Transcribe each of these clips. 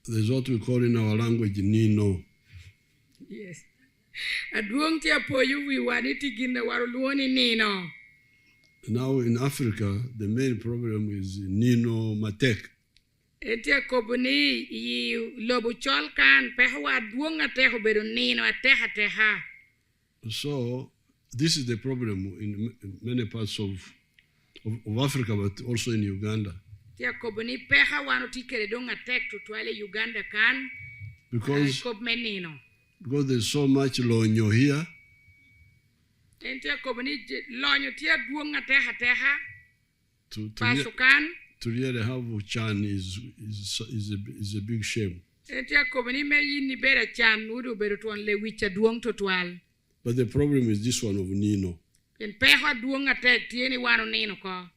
There's what we call in our language Niino. Yes. Aduong tia po you we want it in the waruluoni Niino. Now in Africa, the main problem is Niino Matek. Etia kobuni yi lobu chol kan pehwa duong ateho beru Niino ateha teha. So this is the problem in many parts of Africa, but also in Uganda. Tia kobuni peha wano tikere dong atek to twale Uganda kan. Because Niino. Because there's so much lonyo here. Entia kobuni lonyo tia duong ateha teha. To really have Chan is a big shame. Entia kobuni me yini bera Chan udu beru tuan le wicha duong to twal. But the problem is this one of Niino. In peha duong atek tieni wano Niino ko.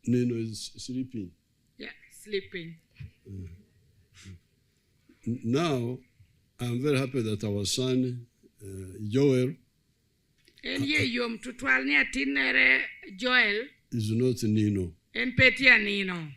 Niino is sleeping. Yeah, sleeping. Now, I'm very happy that our son, Jowel, and ye yom tutwal ni atinere Jowel is not Niino. En petia Niino.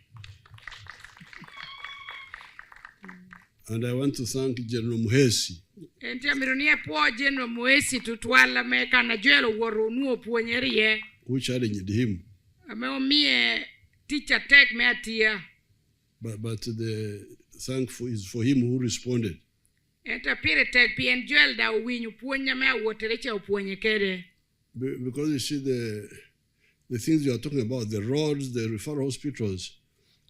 And I want to thank General Muheesi. En tamirunia po General Muheesi tutwala me kana Jowel woru nuo puonyerie. Who challenged him. Ame mie teacher tech me atia. But the thankful is for him who responded. Enta pire tech pien Jowel da winyu puonya me woterecha upuonye kede. Because you see the things you are talking about, the roads, the referral hospitals.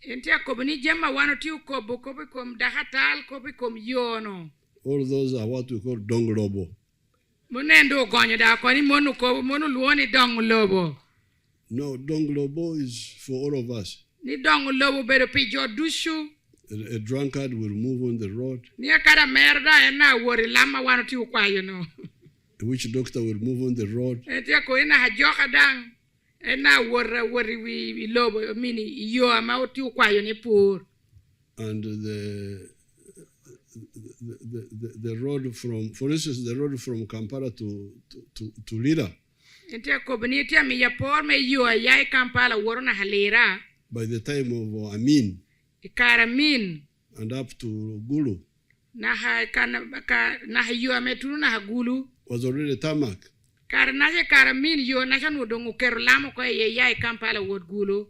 Entia kobuni jema wano tiu kobo kom dahatal kom yono. All those are what we call dong lobo. Munendo gonyo da kwani monu luoni dong lobo. No, dong lobo is for all of us. Ni dong lobo bero pijo dushu. A drunkard will move on the road. Ni akara merda ena wori lama wano tiu kwayo no. A witch doctor will move on the road. Entia ko ina hajoka dang. Ena wori we lobo mini yo ama tiu kwayo ni pur. And the road from, for instance, the road from Kampala to Lira. Entia ko benitia mi ya por me yo yai Kampala woro na Lira. By the time of Amin. Ikaramin. And up to Gulu. Na yo ametunu na Gulu. Was already tarmacked. Karamin yo na chanu dongo kerlamo ko yai Kampala word Gulu.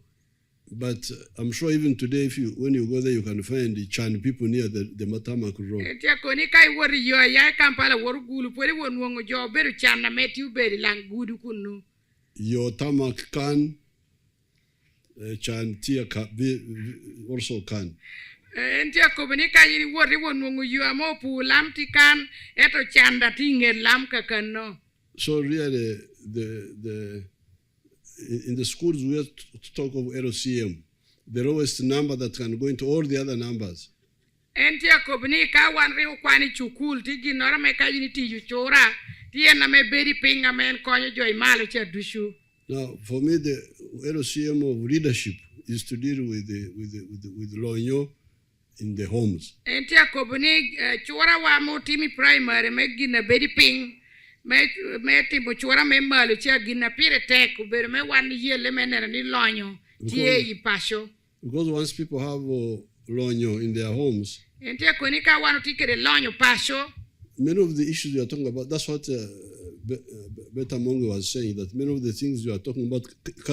But I'm sure even today, when you go there, you can find the Chan people near the tarmac road. Etia ko ni kai wori yo yai Kampala word Gulu pwede wonwo jo beru Chan na metiu beri lang gudu kunu. Your tarmac can. Chan tia also can. Entia ko beni kai wori wonwo yo amo pu lam ti kan eto Chan da tinge lam ka kanno. So really, in the schools we have to talk of LCM, the lowest number that can go into all the other numbers. Entia ko beni ka wan re kwani chukul tigi nora me ka yini ti chora tie na me beri pinga men konyo joy malo cha dushu. Now, for me, the LCM of leadership is to deal with lonyo in the homes. Entia ko beni chora wa mo timi primary me gina beri ping me timo chora me malo cha gina pire tek ber me wan yele menera ni lonyo tie yi pasho. Because once people have lonyo in their homes, entia ko ni ka wano tikere lonyo pasho. Many of the issues you are talking about, that's what Beta Monge was saying, that many of the things you are talking about,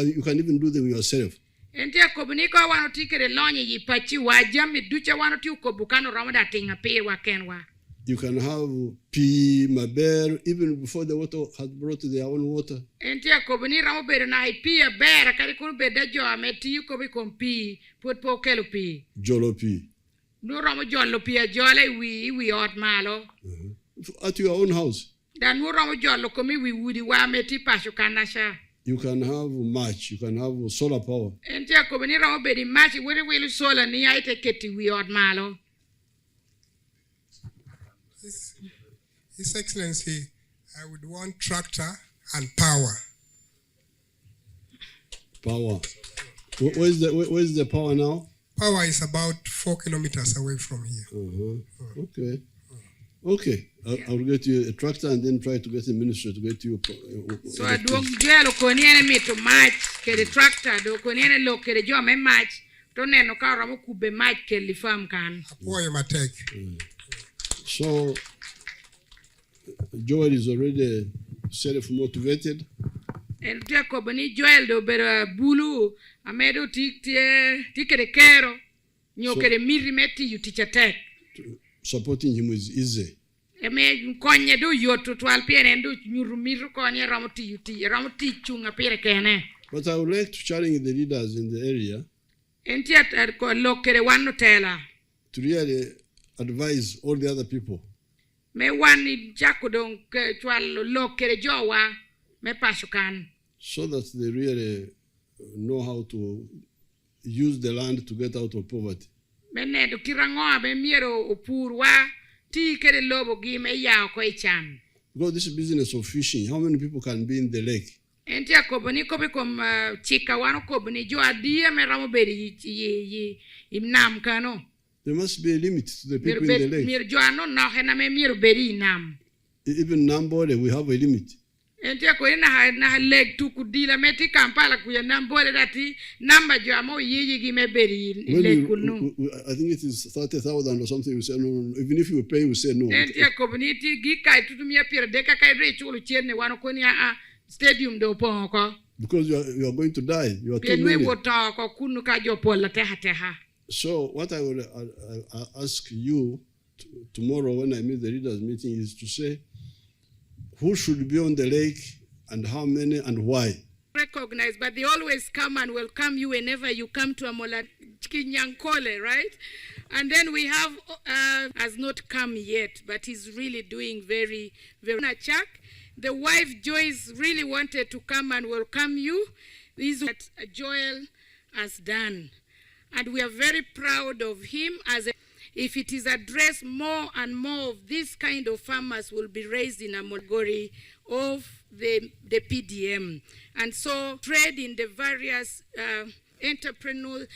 you can even do them yourself. Entia ko beni ka wano tikere lonyo yi pachi waja mi ducha wano ti ko bukano ramada tinga pe wa kenwa. You can have pea, maber, even before the water had brought their own water. Entia ko beni ramo bere na pea bera kari ko be da jo ameti ko bi kom pea put po kelo pea. Jolo pea. No ramo jolo pea jole we ot malo. At your own house. Dan no ramo jolo ko mi we wudi wa meti pasho kanasha. You can have match, you can have solar power. Entia ko beni ramo bere match we solar ni aite keti we ot malo. His Excellency, I would want tractor and power. Power. Where's the power now? Power is about 4 kilometers away from here. Okay. Okay. I'll get you a tractor and then try to get the minister to get you. So I don't get a coniene me to match, get a tractor, do coniene look at a job and match to neno ka romo kube mach keli farm kan. Apuoyo matek. So Jowel is already self-motivated. En Jacob ni Jowel do bera bulu amedo tikere kero nyokere miri meti yutichatek. Supporting him is easy. Eme konye do yoto twal piene do nyurumiru konye ramuti chunga pire kene. But I would like to challenge the leaders in the area Entiat ko lokere wano tela. to really advise all the other people. Me wani jakudong twal lokere jowa me pasukan. So that they really know how to use the land to get out of poverty. Mene do kirangoa be miero opurwa ti kere lobo gi me yao ko ichan. Because this business of fishing, how many people can be in the lake? Entia koboni kobe kom chika wano koboni jo adia me ramo beri yi imnam kano. There must be a limit to the people in the lake. Mir jo ano na hena me mir beri nam. Even Nambole, we have a limit. Entia ko na leg tu kudila meti Kampala kuya nambole dati namba jo amo yi gi me beri leg kunu. I think it is 30,000 or something. We say no. Even if you pay, we say no. Entia koboni ti gi kai tutumia pira deka kai re chulu chene wano koni stadium do poko. Because you are going to die. You are too Penwe many. wota ko kunu ka jo pola teha. So what I will ask you tomorrow when I meet the leaders meeting is to say who should be on the lake and how many and why. Recognize, but they always come and welcome you whenever you come to Amolatar District, right? And then we have has not come yet, but he's really doing very, very. Chuck, the wife Joyce really wanted to come and welcome you. This is what Jowel has done, and we are very proud of him. If it is addressed, more and more of this kind of farmers will be raised in a category of the PDM. And so trade in the various entrepreneurs,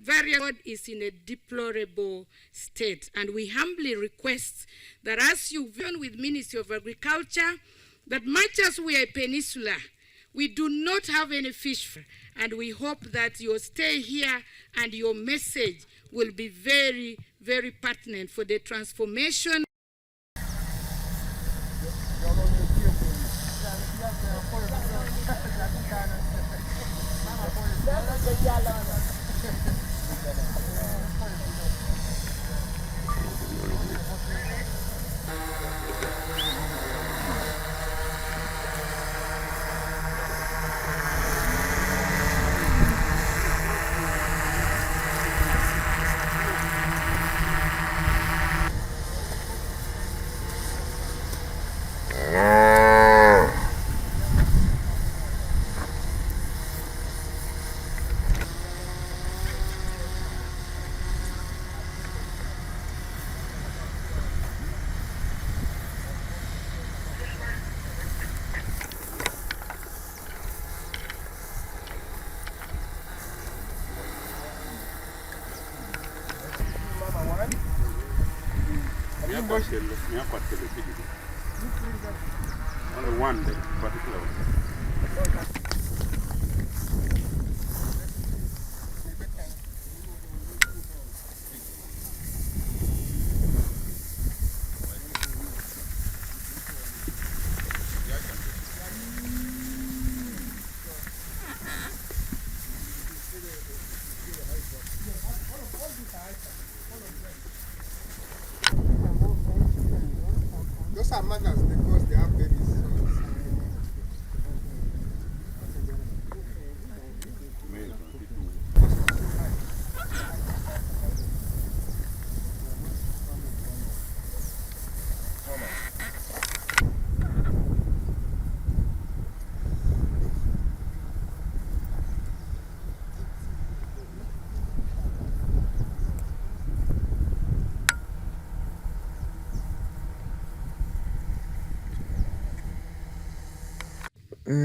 various is in a deplorable state. And we humbly request that as you've done with Ministry of Agriculture, that much as we are a peninsula, we do not have any fish. And we hope that your stay here and your message will be very, very pertinent for the transformation. Only one day, particular one. Those are mothers because they have babies.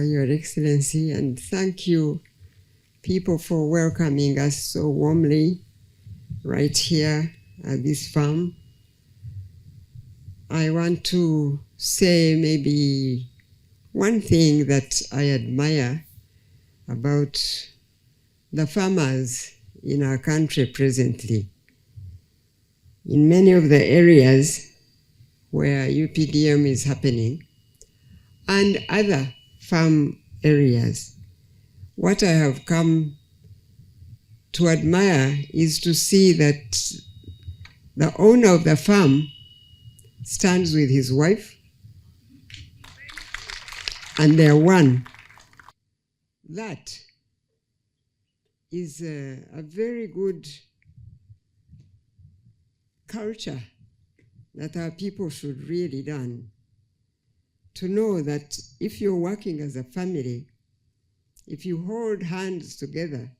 Your Excellency, and thank you, people, for welcoming us so warmly right here at this farm. I want to say maybe one thing that I admire about the farmers in our country presently. In many of the areas where UPDM is happening and other farm areas, what I have come to admire is to see that the owner of the farm stands with his wife and they're one. That is a very good culture that our people should really learn. To know that if you're working as a family, if you hold hands together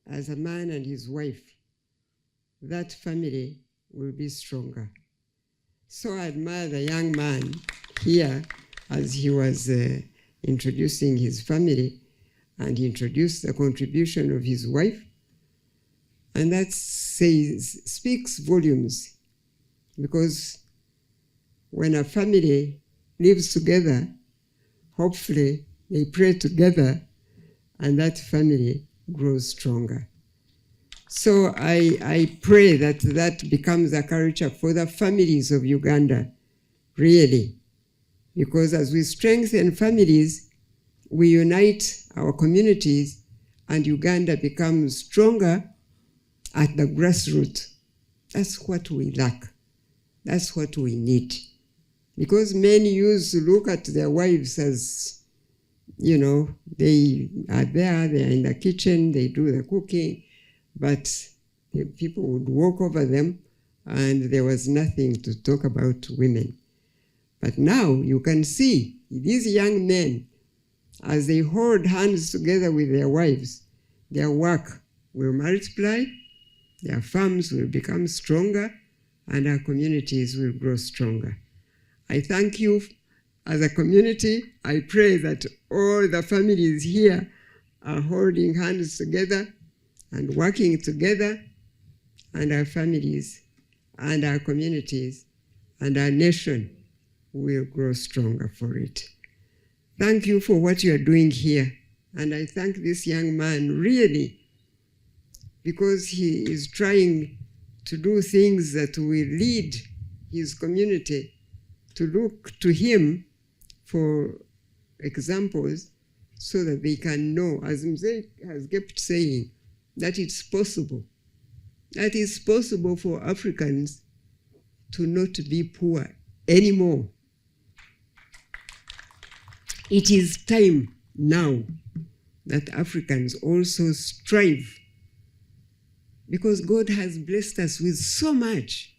as a man and his wife, that family will be stronger. So I admire the young man here as he was introducing his family, and he introduced the contribution of his wife. And that speaks volumes, because when a family lives together, hopefully they pray together and that family grows stronger. So I pray that that becomes a culture for the families of Uganda, really. Because as we strengthen families, we unite our communities and Uganda becomes stronger at the grassroots. That's what we lack. That's what we need. Because men used to look at their wives as, you know, they are there, they are in the kitchen, they do the cooking, but the people would walk over them and there was nothing to talk about women. But now you can see these young men, as they hold hands together with their wives, their work will multiply, their farms will become stronger, and our communities will grow stronger. I thank you as a community. I pray that all the families here are holding hands together and working together, and our families and our communities and our nation will grow stronger for it. Thank you for what you are doing here. And I thank this young man really, because he is trying to do things that will lead his community to look to him for examples so that they can know, as Mzee has kept saying, that it's possible. That it's possible for Africans to not be poor anymore. It is time now that Africans also strive, because God has blessed us with so much.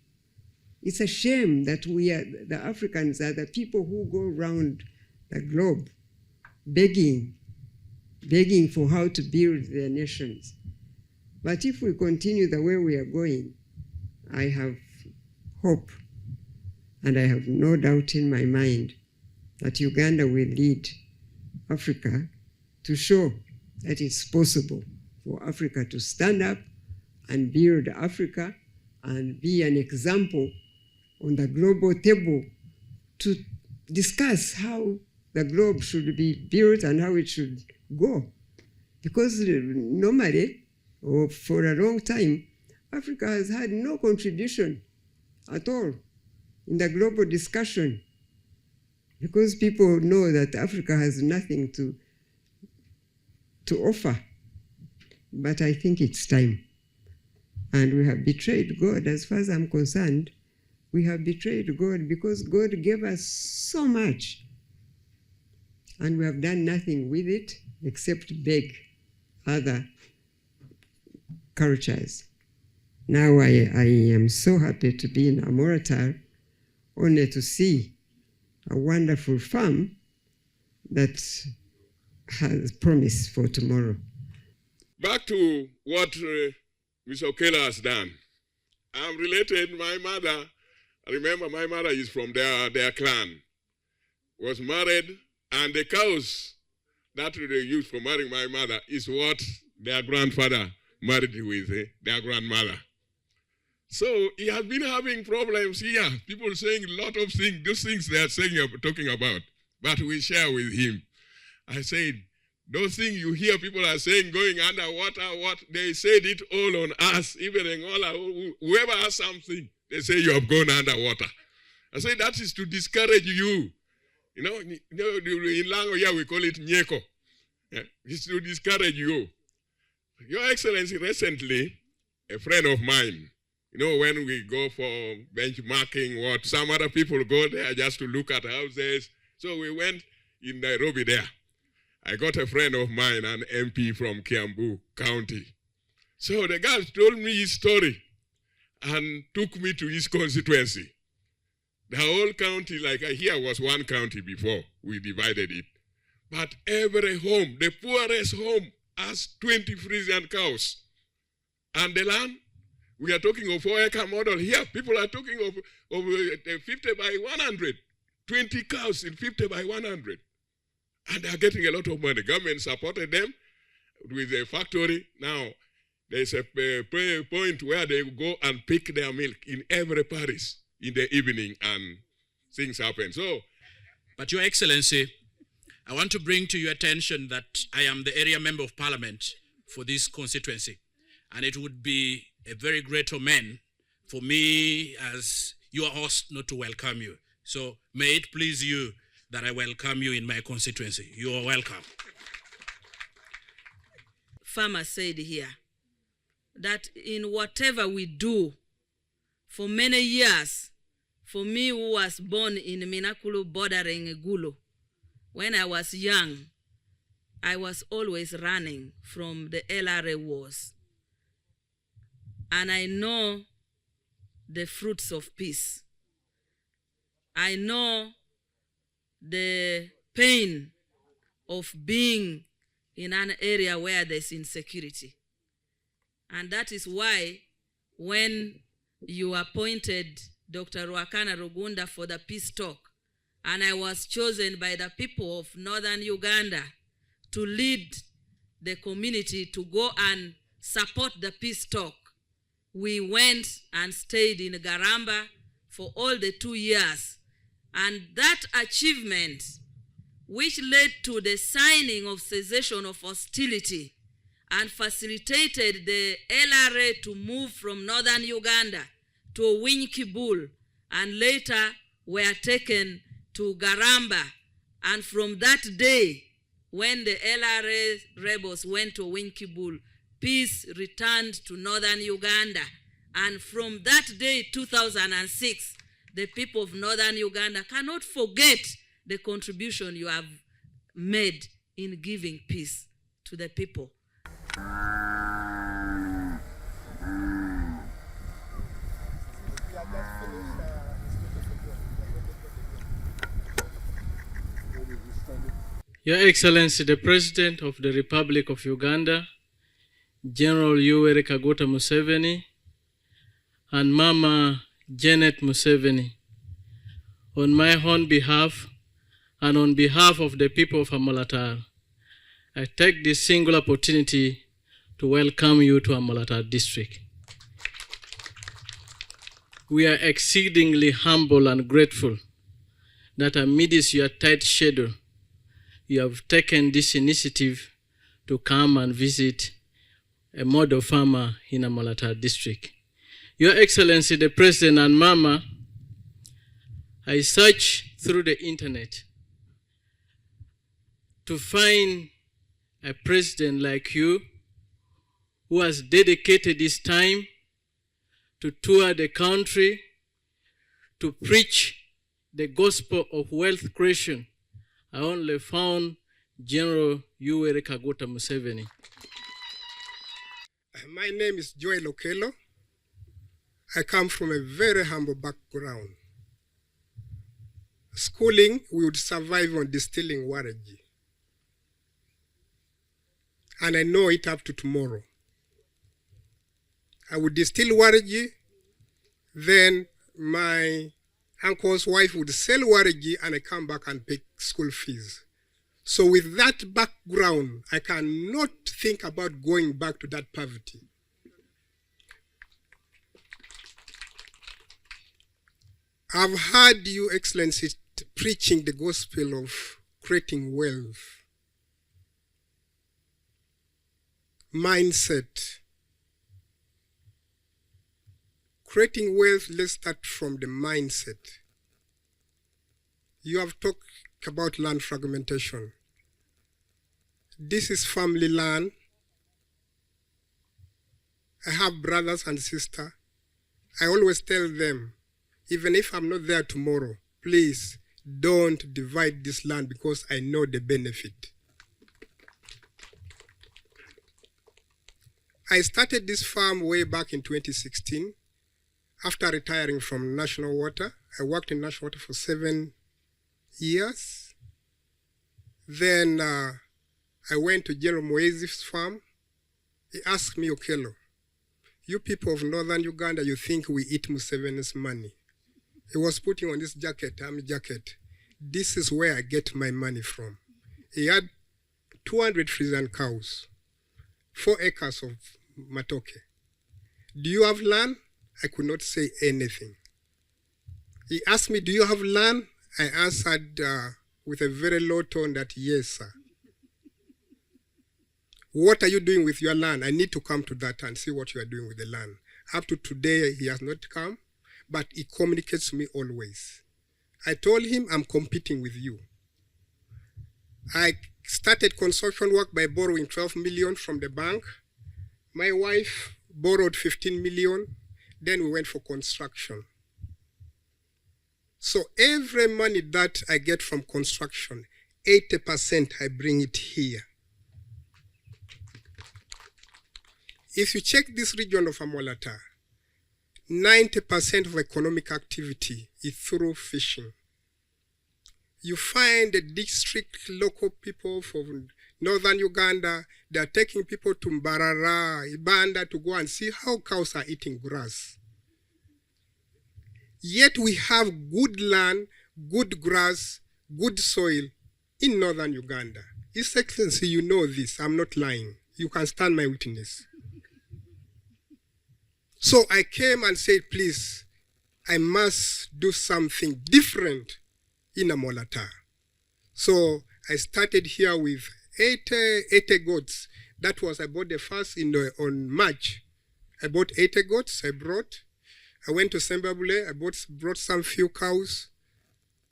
It's a shame that the Africans are the people who go around the globe begging for how to build their nations. But if we continue the way we are going, I have hope, and I have no doubt in my mind that Uganda will lead Africa to show that it's possible for Africa to stand up and build Africa and be an example on the global table to discuss how the globe should be built and how it should go. Because normally, or for a long time, Africa has had no contribution at all in the global discussion, because people know that Africa has nothing to offer. But I think it's time. And we have betrayed God. As far as I'm concerned, we have betrayed God, because God gave us so much. And we have done nothing with it except beg other cultures. Now I am so happy to be in Amolatar, only to see a wonderful farm that has promise for tomorrow. Back to what Mr. Okello has done. I'm related, my mother, I remember my mother is from their clan, was married, and the cows that they used for marrying my mother is what their grandfather married with their grandmother. So he has been having problems here. People saying a lot of things, those things they are saying, talking about, but we share with him. I said, Those things you hear people are saying going underwater, what they said it all on us, even in all, whoever has something, they say you have gone underwater. I say that is to discourage you. You know, in Lango, yeah, we call it nyeko. Yeah, it's to discourage you. Your Excellency, recently, a friend of mine, you know, when we go for benchmarking, what some other people go there just to look at houses. So we went in Nairobi there. I got a friend of mine, an MP from Kiambu County. So the guy told me his story and took me to his constituency. The whole county, like here was one county before we divided it. But every home, the poorest home, has 20 Frisian cows. And the land, we are talking of 4-acre model. Here, people are talking of 50 by 100. 20 cows in 50 by 100. And they are getting a lot of money. Government supported them with a factory. Now, there's a point where they go and pick their milk in every parish in the evening, and things happen. So, but Your Excellency, I want to bring to your attention that I am the area member of parliament for this constituency. And it would be a very great omen for me as your host not to welcome you. So may it please you that I welcome you in my constituency. You are welcome. Farmer said here that in whatever we do, for many years, for me who was born in Minakulu bordering Gulu, when I was young, I was always running from the LRA wars. And I know the fruits of peace. I know the pain of being in an area where there's insecurity. And that is why when you appointed Dr. Ruakana Rugunda for the peace talk, and I was chosen by the people of northern Uganda to lead the community to go and support the peace talk, we went and stayed in Garamba for all the 2 years. And that achievement, which led to the signing of cessation of hostility and facilitated the LRA to move from northern Uganda to Winkibul, and later were taken to Garamba. And from that day, when the LRA rebels went to Winkibul, peace returned to northern Uganda. And from that day, 2006, the people of northern Uganda cannot forget the contribution you have made in giving peace to the people. Your Excellency, the President of the Republic of Uganda, General Jowel Okello Museveni, and Maama Janet Museveni, on my own behalf and on behalf of the people of Amolatar, I take this single opportunity to welcome you to Amolatar District. We are exceedingly humble and grateful that amidst your tight schedule, you have taken this initiative to come and visit a model farmer in Amolatar District. Your Excellency, the President and Mama, I searched through the internet to find a president like you who has dedicated his time to tour the country, to preach the gospel of wealth creation. I only found General Jowel Okello Museveni. My name is Jowel Okello. I come from a very humble background. Schooling, we would survive on distilling waragi. And I know it up to tomorrow. I would distill waragi, then my uncle's wife would sell waragi, and I come back and pay school fees. So with that background, I cannot think about going back to that poverty. I've heard you, Excellency, preaching the gospel of creating wealth. mindset. Creating wealth, let's start from the mindset. You have talked about land fragmentation. This is family land. I have brothers and sisters. I always tell them, even if I'm not there tomorrow, please don't divide this land because I know the benefit. I started this farm way back in 2016. After retiring from National Water, I worked in National Water for 7 years. Then I went to General Muheesi's farm. He asked me, Okello, you people of northern Uganda, you think we eat Museveni's money. He was putting on this jacket, army jacket. This is where I get my money from. He had 200 Frisian cows, 4 acres of matoke. Do you have land? I could not say anything. He asked me, do you have land? I answered with a very low tone that, yes, sir. What are you doing with your land? I need to come to that and see what you are doing with the land. Up to today, he has not come, but he communicates to me always. I told him, I'm competing with you. I started construction work by borrowing 12 million from the bank. My wife borrowed 15 million. Then we went for construction. So every money that I get from construction, 80% I bring it here. If you check this region of Amolatar, 90% of economic activity is through fishing. You find the district local people from northern Uganda, they are taking people to Mbarara, Ibanda to go and see how cows are eating grass. Yet we have good land, good grass, good soil in northern Uganda. His Excellency, you know this, I'm not lying. You can stand my witness. So I came and said, please, I must do something different in Amolatar. So I started here with 80 goats. That was, I bought the first on March. I bought 80 goats, I went to Sembabule, I brought some few cows.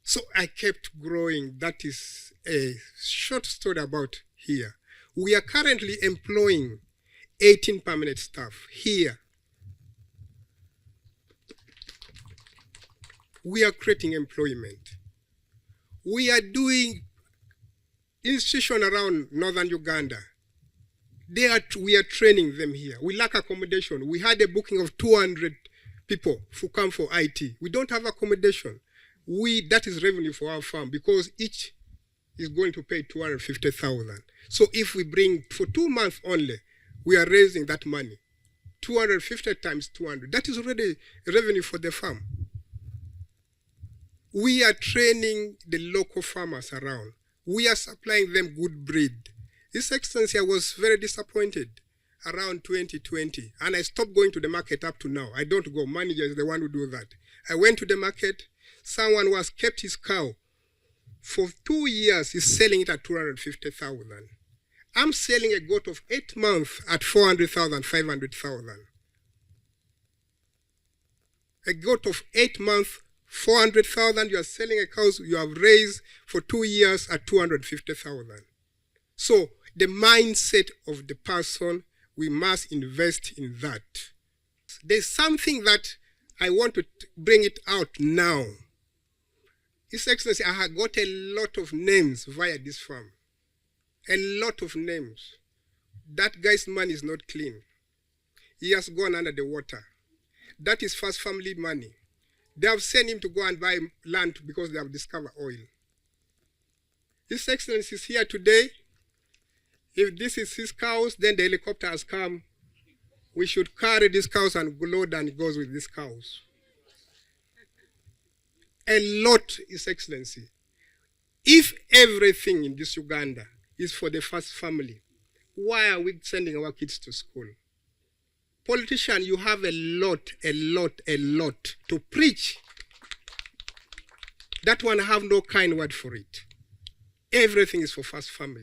So I kept growing. That is a short story about here. We are currently employing 18 permanent staff here. We are creating employment. We are doing institution around northern Uganda. We are training them here. We lack accommodation. We had a booking of 200 people who come for IT. We don't have accommodation. That is revenue for our farm because each is going to pay 250,000. So if we bring for 2 months only, we are raising that money. 250 times 200. That is already revenue for the farm. We are training the local farmers around. We are supplying them good breed. His Excellency, I was very disappointed around 2020, and I stopped going to the market up to now. I don't go. Manager is the one who do that. I went to the market. Someone who has kept his cow for 2 years is selling it at 250,000. I'm selling a goat of 8 months at 400,000, 500,000. A goat of 8 months, 400,000, you are selling a cow you have raised for 2 years at 250,000. So the mindset of the person, we must invest in that. There's something that I want to bring it out now. His Excellency, I have got a lot of names via this farm. A lot of names. That guy's money is not clean. He has gone under the water. That is first family money. They have sent him to go and buy land because they have discovered oil. His Excellency is here today. If this is his cows, then the helicopter has come. We should carry these cows and load and it goes with these cows. A lot, His Excellency. If everything in this Uganda is for the first family, why are we sending our kids to school? Politician, you have a lot to preach. That one, I have no kind word for it. Everything is for first family.